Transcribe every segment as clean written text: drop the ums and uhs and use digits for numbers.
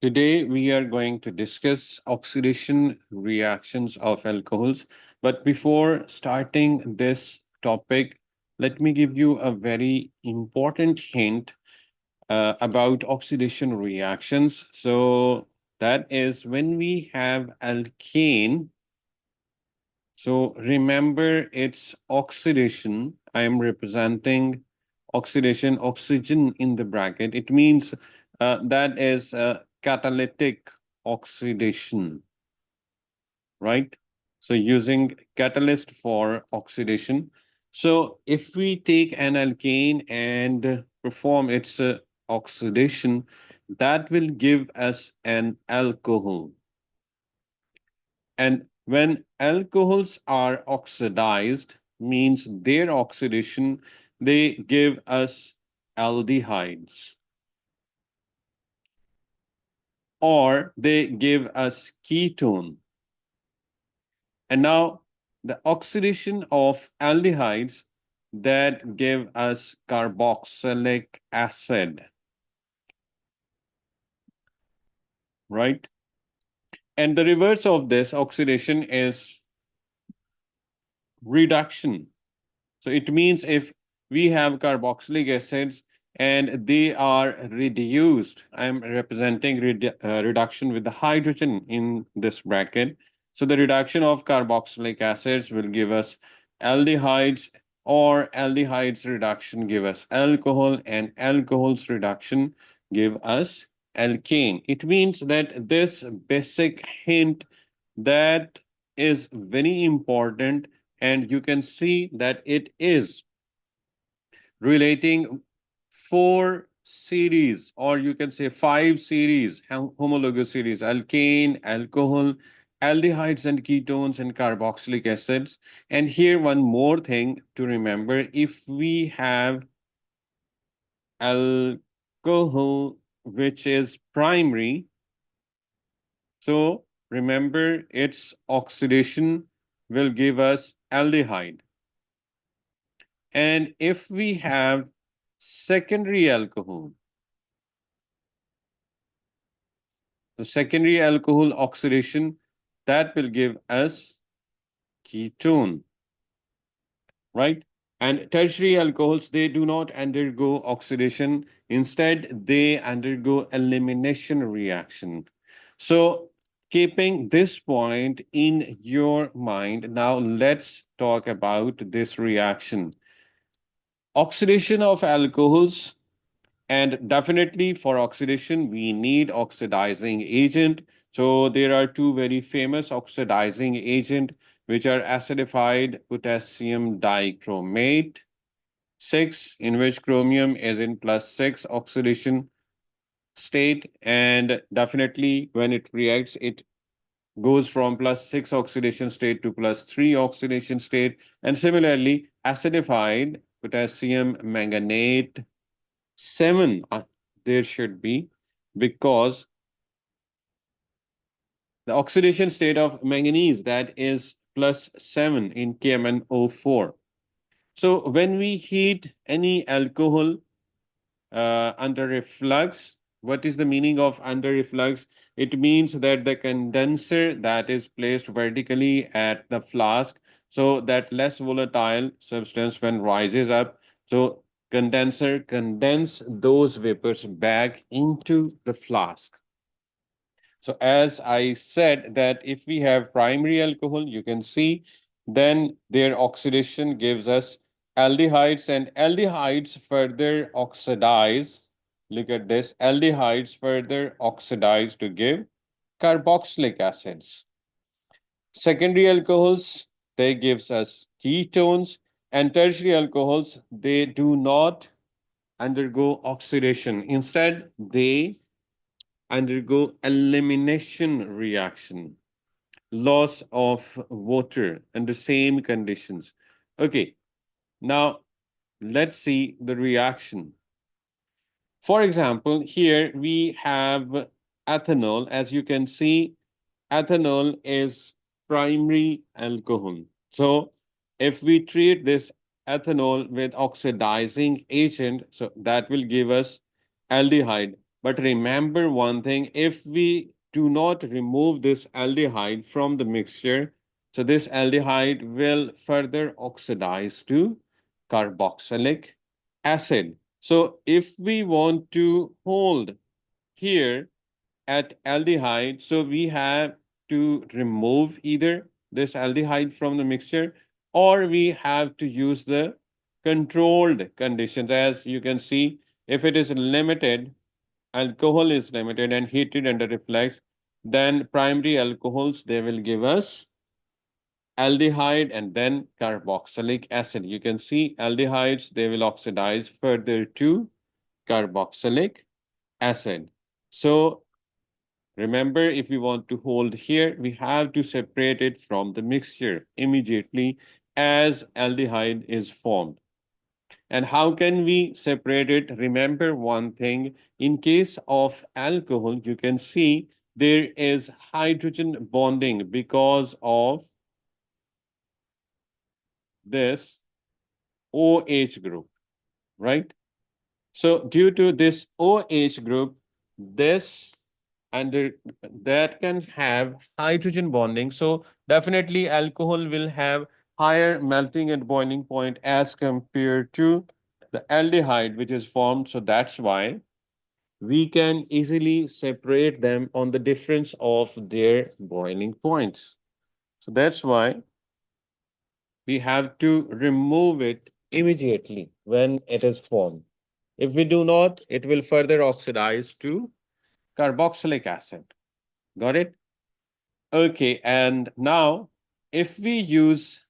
Today, we are going to discuss oxidation reactions of alcohols. But before starting this topic, let me give you a very important hint about oxidation reactions. So, that is when we have alkane. So, remember its oxidation. I am representing oxidation, oxygen in the bracket. It means that is catalytic oxidation, right? So using catalyst for oxidation. So if we take an alkane and perform its oxidation, that will give us an alcohol. And when alcohols are oxidized, means their oxidation, they give us aldehydes or they give us ketone. And now the oxidation of aldehydes that give us carboxylic acid, right? And the reverse of this oxidation is reduction. So it means if we have carboxylic acids and they are reduced, I'm representing reduction with the hydrogen in this bracket. So the reduction of carboxylic acids will give us aldehydes, or aldehydes reduction give us alcohol, and alcohols reduction give us alkane. It means that this basic hint that is very important, and you can see that it is relating four series, or you can say five series, homologous series: alkane, alcohol, aldehydes and ketones, and carboxylic acids. And here one more thing to remember: if we have alcohol which is primary, so remember its oxidation will give us aldehyde. And if we have secondary alcohol, the secondary alcohol oxidation, that will give us ketone, right? And tertiary alcohols, they do not undergo oxidation. Instead, they undergo elimination reaction. So, keeping this point in your mind, now let's talk about this reaction. Oxidation of alcohols. And definitely for oxidation, we need oxidizing agent. So there are two very famous oxidizing agent, which are acidified potassium dichromate 6, in which chromium is in +6 oxidation state. And definitely when it reacts, it goes from +6 oxidation state to +3 oxidation state. And similarly, acidified potassium manganate 7, there should be, because the oxidation state of manganese, that is +7 in KMnO4. So when we heat any alcohol under reflux, what is the meaning of under reflux? It means that the condenser that is placed vertically at the flask, so that less volatile substance when rises up, so condenser condense those vapors back into the flask. So as I said, that if we have primary alcohol, you can see, then their oxidation gives us aldehydes, and aldehydes further oxidize. Look at this, aldehydes further oxidize to give carboxylic acids. Secondary alcohols, they gives us ketones, and tertiary alcohols, they do not undergo oxidation. Instead, they undergo elimination reaction, loss of water under same conditions. Okay, now let's see the reaction. For example, here we have ethanol. As you can see, ethanol is primary alcohol. So if we treat this ethanol with oxidizing agent, so that will give us aldehyde. But remember one thing, if we do not remove this aldehyde from the mixture, so this aldehyde will further oxidize to carboxylic acid. So if we want to hold here at aldehyde, so we have to remove either this aldehyde from the mixture or we have to use the controlled conditions. As you can see, if it is limited, alcohol is limited and heated under reflex, then primary alcohols, they will give us aldehyde and then carboxylic acid. You can see aldehydes, they will oxidize further to carboxylic acid. So remember, if we want to hold here, we have to separate it from the mixture immediately as aldehyde is formed. And how can we separate it? Remember one thing, in case of alcohol, you can see there is hydrogen bonding because of this OH group, right? So due to this OH group, this and that can have hydrogen bonding. So definitely alcohol will have higher melting and boiling point as compared to the aldehyde which is formed. So that's why we can easily separate them on the difference of their boiling points. So that's why we have to remove it immediately when it is formed. If we do not, it will further oxidize to carboxylic acid. Got it? Okay, and now if we use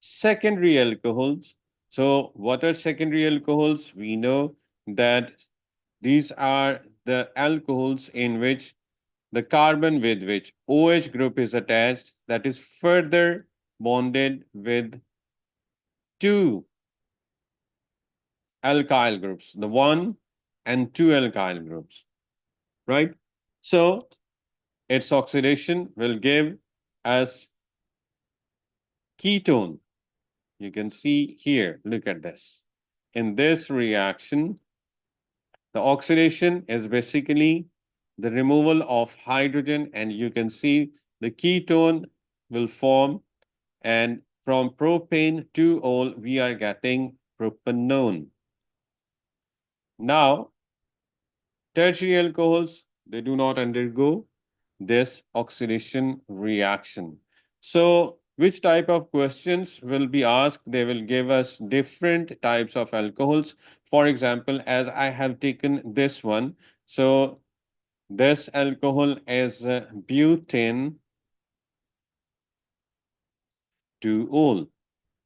secondary alcohols, so what are secondary alcohols? We know that these are the alcohols in which the carbon with which OH group is attached that is further bonded with two alkyl groups, the one and two alkyl groups, right? So its oxidation will give us ketone. You can see here, look at this. In this reaction, the oxidation is basically the removal of hydrogen, and you can see the ketone will form, and from propane to ol, we are getting propanone. Now, tertiary alcohols, they do not undergo this oxidation reaction. So, which type of questions will be asked? They will give us different types of alcohols. For example, as I have taken this one, so this alcohol is butane 2-ol.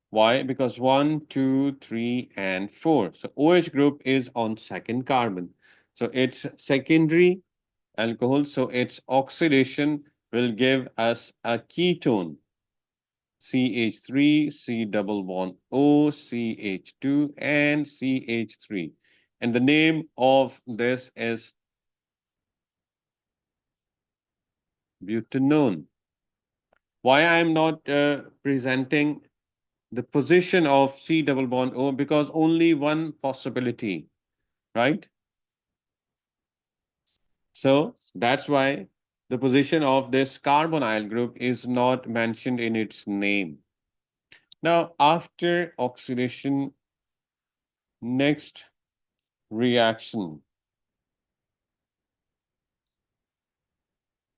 Why? Because 1, 2, 3, and 4. So OH group is on second carbon. So it's secondary alcohol. So its oxidation will give us a ketone. CH3, C double bond O, CH2, and CH3. And the name of this is butanone. Why I'm not presenting the position of C double bond O? Because only one possibility, right? So that's why the position of this carbonyl group is not mentioned in its name. Now, after oxidation, next reaction.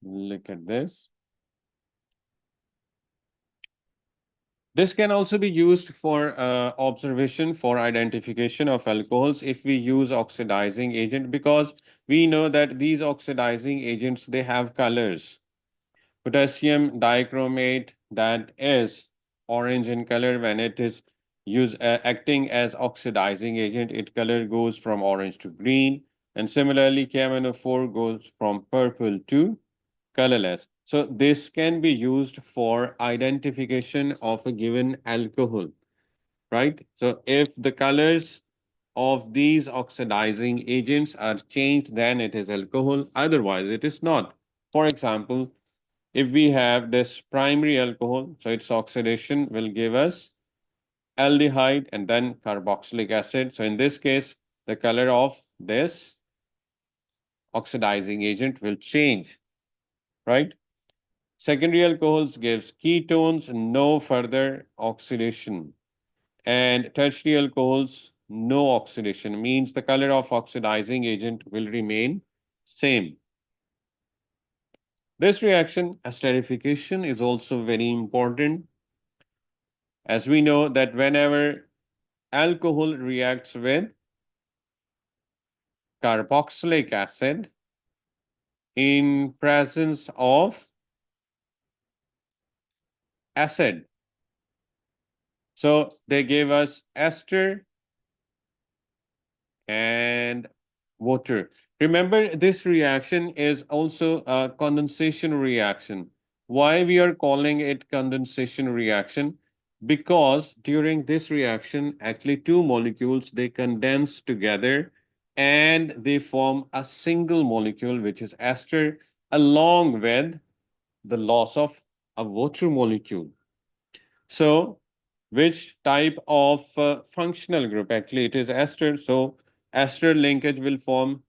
Look at this. This can also be used for observation for identification of alcohols if we use oxidizing agent, because we know that these oxidizing agents, they have colors. Potassium dichromate, that is orange in color when it is acting as oxidizing agent, its color goes from orange to green, and similarly KMnO4 goes from purple to colorless. So this can be used for identification of a given alcohol, right? So if the colors of these oxidizing agents are changed, then it is alcohol. Otherwise, it is not. For example, if we have this primary alcohol, so its oxidation will give us aldehyde and then carboxylic acid. So in this case, the color of this oxidizing agent will change, right? Secondary alcohols gives ketones, no further oxidation. And tertiary alcohols, no oxidation, means the color of oxidizing agent will remain same. This reaction, esterification, is also very important, as we know that whenever alcohol reacts with carboxylic acid in presence of acid, so they give us ester and water. Remember, this reaction is also a condensation reaction. Why we are calling it condensation reaction? Because during this reaction, actually two molecules, they condense together and they form a single molecule, which is ester, along with the loss of a water molecule. So, which type of functional group? Actually, it is ester. So, ester linkage will form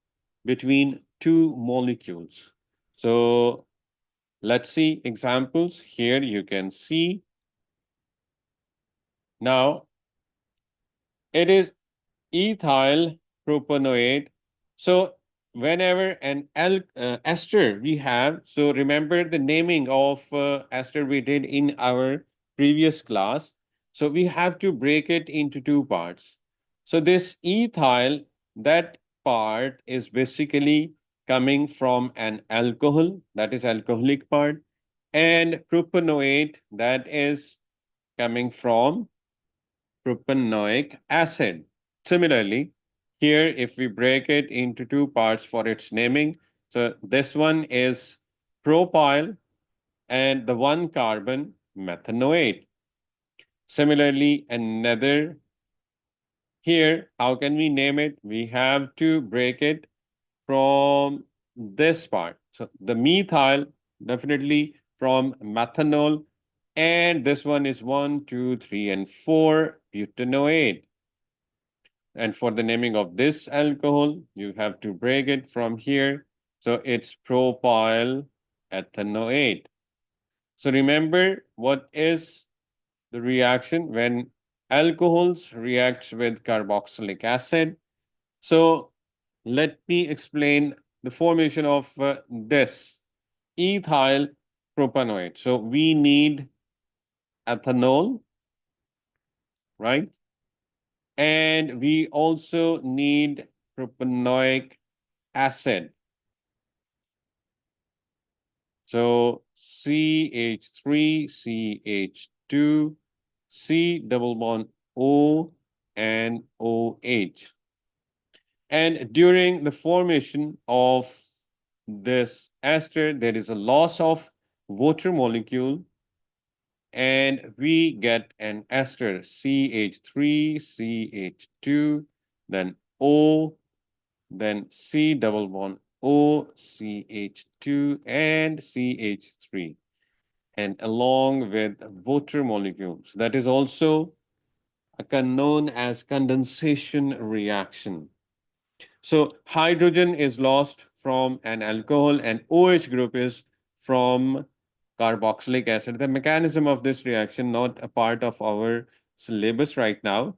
between two molecules. So, let's see examples. Here you can see now it is ethyl propanoate. So whenever an ester we have, so remember the naming of ester we did in our previous class. So we have to break it into two parts. So this ethyl, that part is basically coming from an alcohol, that is alcoholic part, and propanoate, that is coming from propanoic acid. Similarly, here if we break it into two parts for its naming, so this one is propyl and the one carbon methanoate. Similarly, another here, how can we name it? We have to break it from this part. So the methyl definitely from methanol, and this one is 1, 2, 3, and 4 butanoate. And for the naming of this alcohol, you have to break it from here. So it's propyl ethanoate. So remember what is the reaction when alcohols reacts with carboxylic acid. So let me explain the formation of this ethyl propanoate. So we need ethanol, right? And we also need propanoic acid. So CH3, CH2, C double bond O and OH. And during the formation of this ester, there is a loss of water molecule and we get an ester CH3, CH2, then O, then C double bond O, CH2, and CH3, and along with water molecules. That is also known as condensation reaction. So hydrogen is lost from an alcohol and OH group is from carboxylic acid. The mechanism of this reaction not a part of our syllabus right now,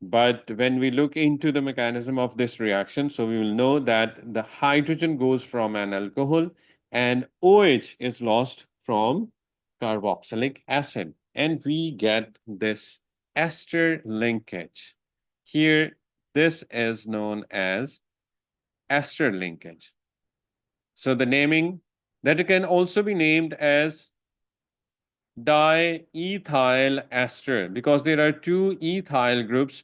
but when we look into the mechanism of this reaction, so we will know that the hydrogen goes from an alcohol and OH is lost from carboxylic acid, and we get this ester linkage. Here, this is known as ester linkage. So the naming that it can also be named as diethyl ester because there are two ethyl groups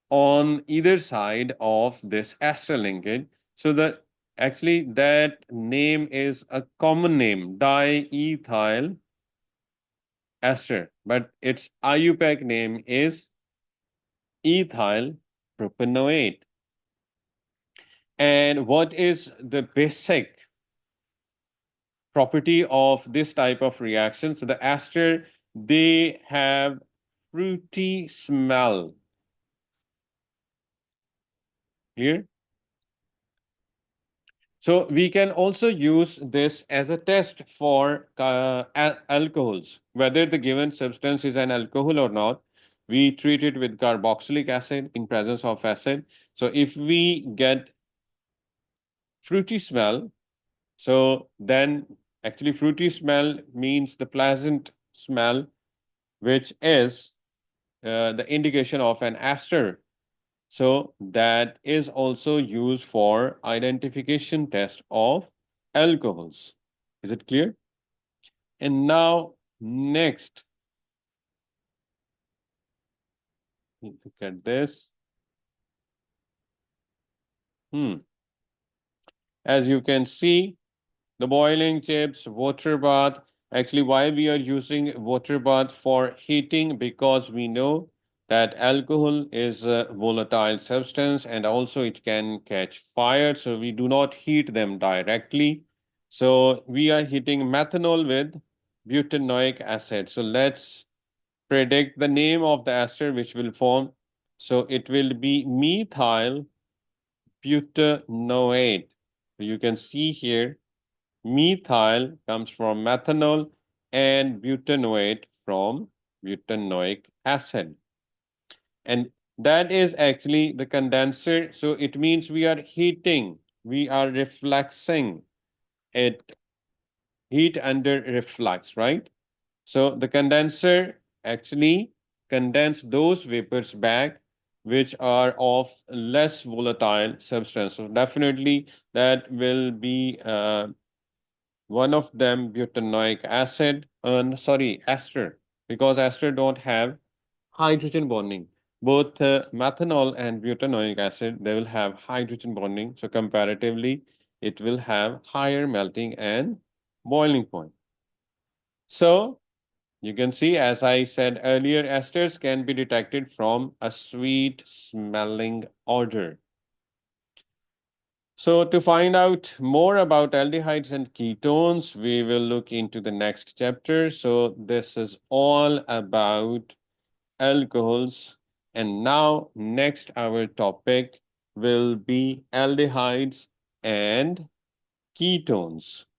on either side of this ester linkage. So that actually that name is a common name, diethyl ester, but its IUPAC name is ethyl propanoate. And what is the basic property of this type of reaction? So the ester, they have fruity smell. Clear? So we can also use this as a test for alcohols, whether the given substance is an alcohol or not. We treat it with carboxylic acid in presence of acid. So if we get fruity smell, so then actually fruity smell means the pleasant smell, which is the indication of an ester. So that is also used for identification test of alcohols. Is it clear? And now next, look at this. Hmm. As you can see, the boiling chips, water bath. Actually, why we are using water bath for heating? Because we know that alcohol is a volatile substance and also it can catch fire. So we do not heat them directly. So we are heating methanol with butanoic acid. So let's predict the name of the ester which will form. So it will be methyl butanoate. So you can see here methyl comes from methanol and butanoate from butanoic acid. And that is actually the condenser. So it means we are heating, we are refluxing it, heat under reflux, right? So the condenser actually condense those vapors back which are of less volatile substance. So definitely that will be one of them butanoic acid and sorry ester, because ester don't have hydrogen bonding. Both methanol and butanoic acid, they will have hydrogen bonding, so comparatively it will have higher melting and boiling point. So you can see, as I said earlier, esters can be detected from a sweet smelling odor. So, to find out more about aldehydes and ketones, we will look into the next chapter. So, this is all about alcohols. And now, next, our topic will be aldehydes and ketones.